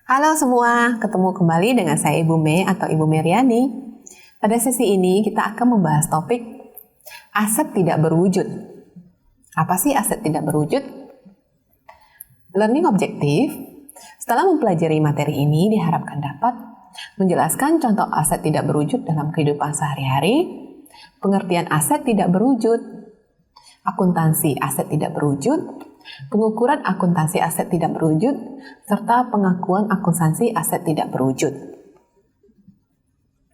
Halo semua, ketemu kembali dengan saya Ibu Mei atau Ibu Meriani. Pada sesi ini kita akan membahas topik aset tidak berwujud. Apa sih aset tidak berwujud? Learning objective setelah mempelajari materi ini diharapkan dapat menjelaskan contoh aset tidak berwujud dalam kehidupan sehari-hari, pengertian aset tidak berwujud, akuntansi aset tidak berwujud, pengukuran akuntansi aset tidak berwujud, serta pengakuan akuntansi aset tidak berwujud.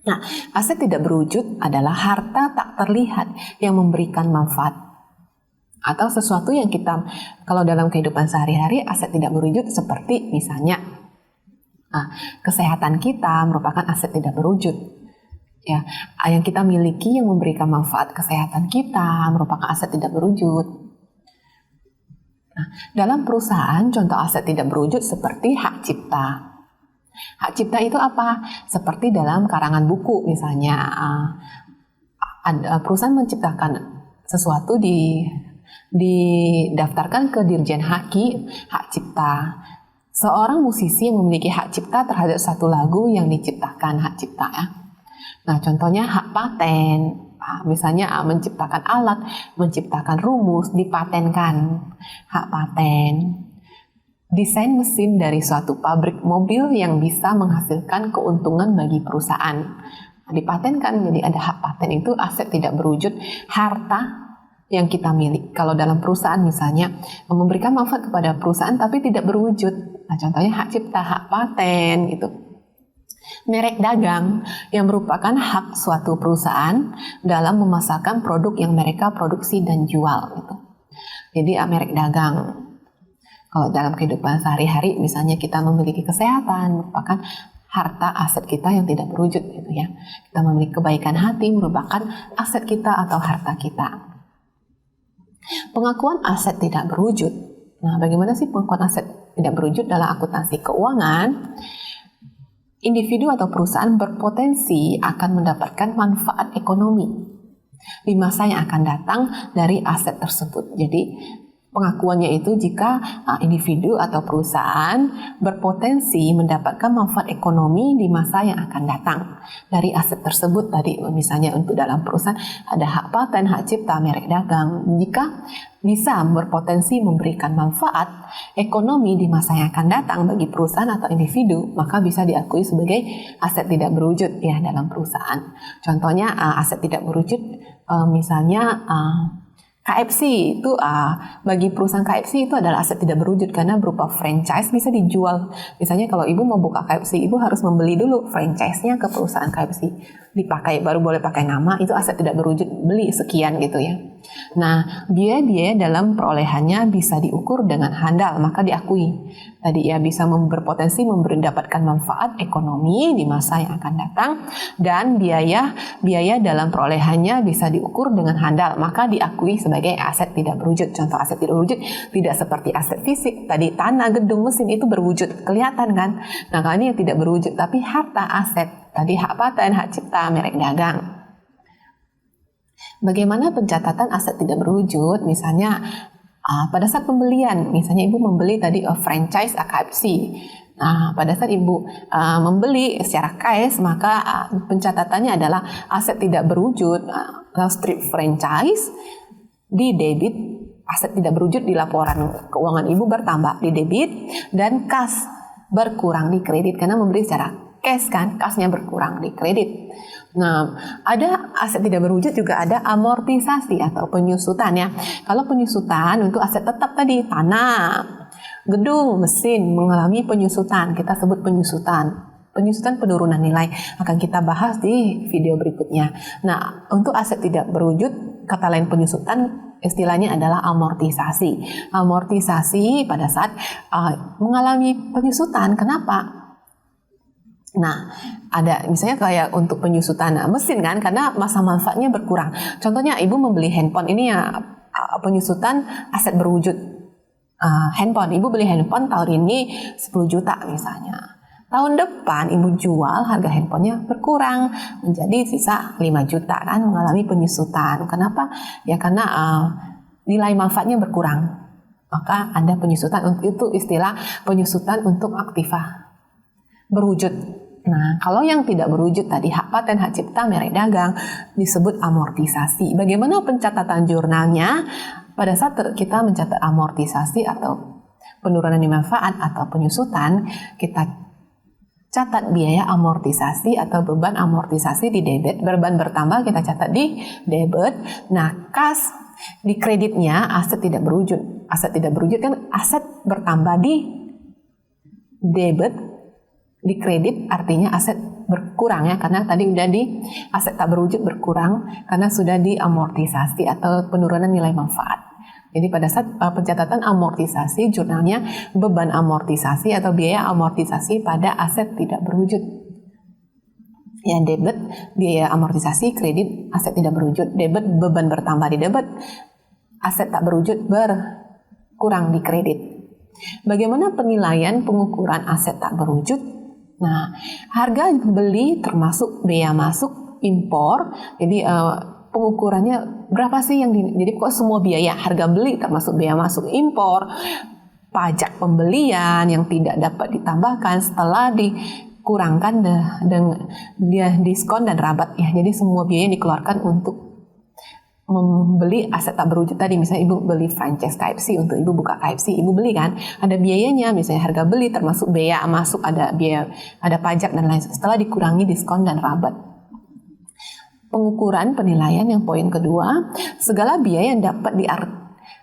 Nah, aset tidak berwujud adalah harta tak terlihat yang memberikan manfaat. Atau sesuatu yang kita, kalau dalam kehidupan sehari-hari, aset tidak berwujud seperti misalnya, kesehatan kita merupakan aset tidak berwujud. Ya, yang kita miliki yang memberikan manfaat kesehatan kita merupakan aset tidak berwujud. Nah, dalam perusahaan contoh aset tidak berwujud seperti hak cipta. Hak cipta itu apa? Seperti dalam karangan buku misalnya, perusahaan menciptakan sesuatu didaftarkan ke Dirjen hak cipta. Seorang musisi yang memiliki hak cipta terhadap satu lagu yang diciptakan hak cipta ya. Nah, contohnya hak paten. Misalnya menciptakan alat, menciptakan rumus, dipatenkan. Hak paten. Desain mesin dari suatu pabrik mobil yang bisa menghasilkan keuntungan bagi perusahaan. Dipatenkan, jadi ada hak paten, itu aset tidak berwujud, harta yang kita milik. Kalau dalam perusahaan misalnya memberikan manfaat kepada perusahaan tapi tidak berwujud. Nah, contohnya hak cipta, hak paten gitu. Merek dagang yang merupakan hak suatu perusahaan dalam memasarkan produk yang mereka produksi dan jual gitu. Jadi merek dagang. Kalau dalam kehidupan sehari-hari misalnya kita memiliki kesehatan merupakan harta aset kita yang tidak berwujud gitu ya. Kita memiliki kebaikan hati merupakan aset kita atau harta kita. Pengakuan aset tidak berwujud. Nah, bagaimana sih pengakuan aset tidak berwujud dalam akuntansi keuangan? Individu atau perusahaan berpotensi akan mendapatkan manfaat ekonomi di masa yang akan datang dari aset tersebut. Jadi pengakuannya itu jika individu atau perusahaan berpotensi mendapatkan manfaat ekonomi di masa yang akan datang dari aset tersebut. Tadi misalnya untuk dalam perusahaan ada hak paten, hak cipta, merek dagang. Jika bisa berpotensi memberikan manfaat ekonomi di masa yang akan datang bagi perusahaan atau individu, maka bisa diakui sebagai aset tidak berwujud ya dalam perusahaan. Contohnya aset tidak berwujud misalnya KFC itu bagi perusahaan KFC itu adalah aset tidak berwujud karena berupa franchise bisa dijual. Misalnya kalau ibu mau buka KFC, ibu harus membeli dulu franchise-nya ke perusahaan KFC. Dipakai baru boleh pakai nama, itu aset tidak berwujud, beli sekian gitu ya. Nah, biaya dalam perolehannya bisa diukur dengan handal, maka diakui. Tadi ya bisa berpotensi mendapatkan manfaat ekonomi di masa yang akan datang, dan biaya dalam perolehannya bisa diukur dengan handal, maka diakui sebagai aset tidak berwujud. Contoh aset tidak berwujud tidak seperti aset fisik. Tadi tanah, gedung, mesin itu berwujud, kelihatan kan? Nah, kalau ini yang tidak berwujud, tapi harta aset. Tadi hak paten, hak cipta, merek dagang. Bagaimana pencatatan aset tidak berwujud? Misalnya pada saat pembelian, misalnya ibu membeli tadi franchise KFC. Nah, pada saat ibu membeli secara cash, maka pencatatannya adalah aset tidak berwujud. Strip franchise di debit, aset tidak berwujud di laporan keuangan ibu bertambah di debit, dan kas berkurang di kredit karena membeli secara cash kan, kasnya berkurang di kredit. Nah, ada aset tidak berwujud juga ada amortisasi atau penyusutan ya. Kalau penyusutan untuk aset tetap tadi tanah, gedung, mesin mengalami penyusutan, kita sebut penyusutan. Penyusutan penurunan nilai akan kita bahas di video berikutnya. Nah, untuk aset tidak berwujud, kata lain penyusutan istilahnya adalah amortisasi. Amortisasi pada saat mengalami penyusutan. Kenapa? Nah, ada misalnya kayak untuk penyusutan mesin kan, karena masa manfaatnya berkurang. Contohnya ibu membeli handphone, ini ya penyusutan aset berwujud handphone. Ibu beli handphone tahun ini 10 juta misalnya. Tahun depan ibu jual, harga handphonenya berkurang menjadi sisa 5 juta kan, mengalami penyusutan. Kenapa? Ya karena nilai manfaatnya berkurang. Maka ada penyusutan, itu istilah penyusutan untuk aktiva. berwujud. Nah, kalau yang tidak berwujud tadi, hak paten, hak cipta, merek dagang, disebut amortisasi. Bagaimana pencatatan jurnalnya? Pada saat kita mencatat amortisasi atau penurunan manfaat atau penyusutan, kita catat biaya amortisasi atau beban amortisasi di debit, beban bertambah kita catat di debit. Nah, kas di kreditnya aset tidak berwujud. Aset tidak berwujud kan aset bertambah di debit, di kredit artinya aset berkurang ya, karena tadi udah di aset tak berwujud berkurang karena sudah diamortisasi atau penurunan nilai manfaat. Jadi pada saat pencatatan amortisasi, jurnalnya beban amortisasi atau biaya amortisasi pada aset tidak berwujud. Ya, debit biaya amortisasi, kredit aset tidak berwujud, debit beban bertambah di debit, aset tak berwujud berkurang di kredit. Bagaimana penilaian pengukuran aset tak berwujud? Nah, harga beli termasuk bea masuk impor. Jadi pengukurannya berapa sih yang jadi kok semua biaya harga beli termasuk bea masuk impor, pajak pembelian yang tidak dapat ditambahkan setelah dikurangkan dengan diskon dan rabat ya. Jadi semua biaya yang dikeluarkan untuk membeli aset tak berwujud tadi. Misalnya ibu beli franchise KFC, untuk ibu buka KFC, ibu beli kan, ada biayanya, misalnya harga beli termasuk bea masuk, ada biaya, ada pajak dan lain, setelah dikurangi diskon dan rabat. Pengukuran penilaian yang poin kedua, segala biaya yang dapat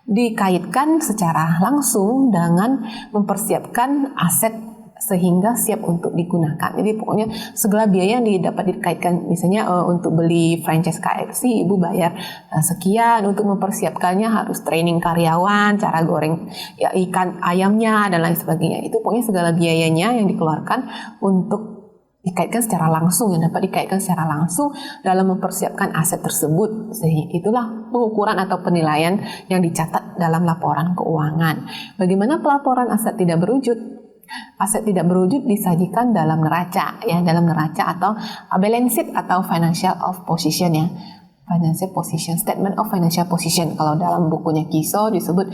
dikaitkan secara langsung dengan mempersiapkan aset sehingga siap untuk digunakan. Jadi pokoknya segala biaya yang dapat dikaitkan, misalnya untuk beli franchise KFC ibu bayar sekian, untuk mempersiapkannya harus training karyawan, cara goreng ya, ikan ayamnya dan lain sebagainya. Itu pokoknya segala biayanya yang dikeluarkan untuk dikaitkan secara langsung, yang dapat dikaitkan secara langsung dalam mempersiapkan aset tersebut. Sehingga itulah pengukuran atau penilaian yang dicatat dalam laporan keuangan. Bagaimana pelaporan aset tidak berwujud? Aset tidak berwujud disajikan dalam neraca ya, dalam neraca atau balance sheet atau financial of position ya. Financial position, statement of financial position. Kalau dalam bukunya KISO disebut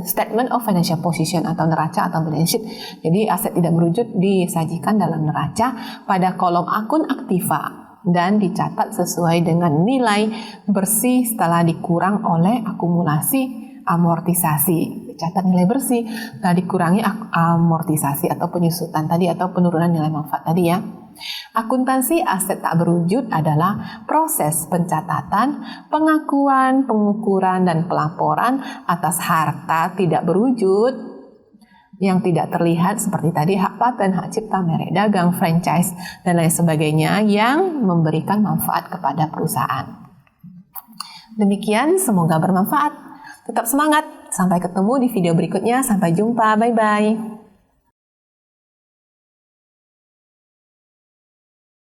statement of financial position atau neraca atau balance sheet. Jadi aset tidak berwujud disajikan dalam neraca pada kolom akun aktiva dan dicatat sesuai dengan nilai bersih setelah dikurang oleh akumulasi amortisasi. Catat nilai bersih setelah dikurangi amortisasi atau penyusutan tadi atau penurunan nilai manfaat tadi ya. Akuntansi aset tak berwujud adalah proses pencatatan, pengakuan, pengukuran, dan pelaporan atas harta tidak berwujud yang tidak terlihat seperti tadi hak paten, hak cipta, merek dagang, franchise, dan lain sebagainya yang memberikan manfaat kepada perusahaan. Demikian, semoga bermanfaat. Tetap semangat. Sampai ketemu di video berikutnya. Sampai jumpa. Bye-bye.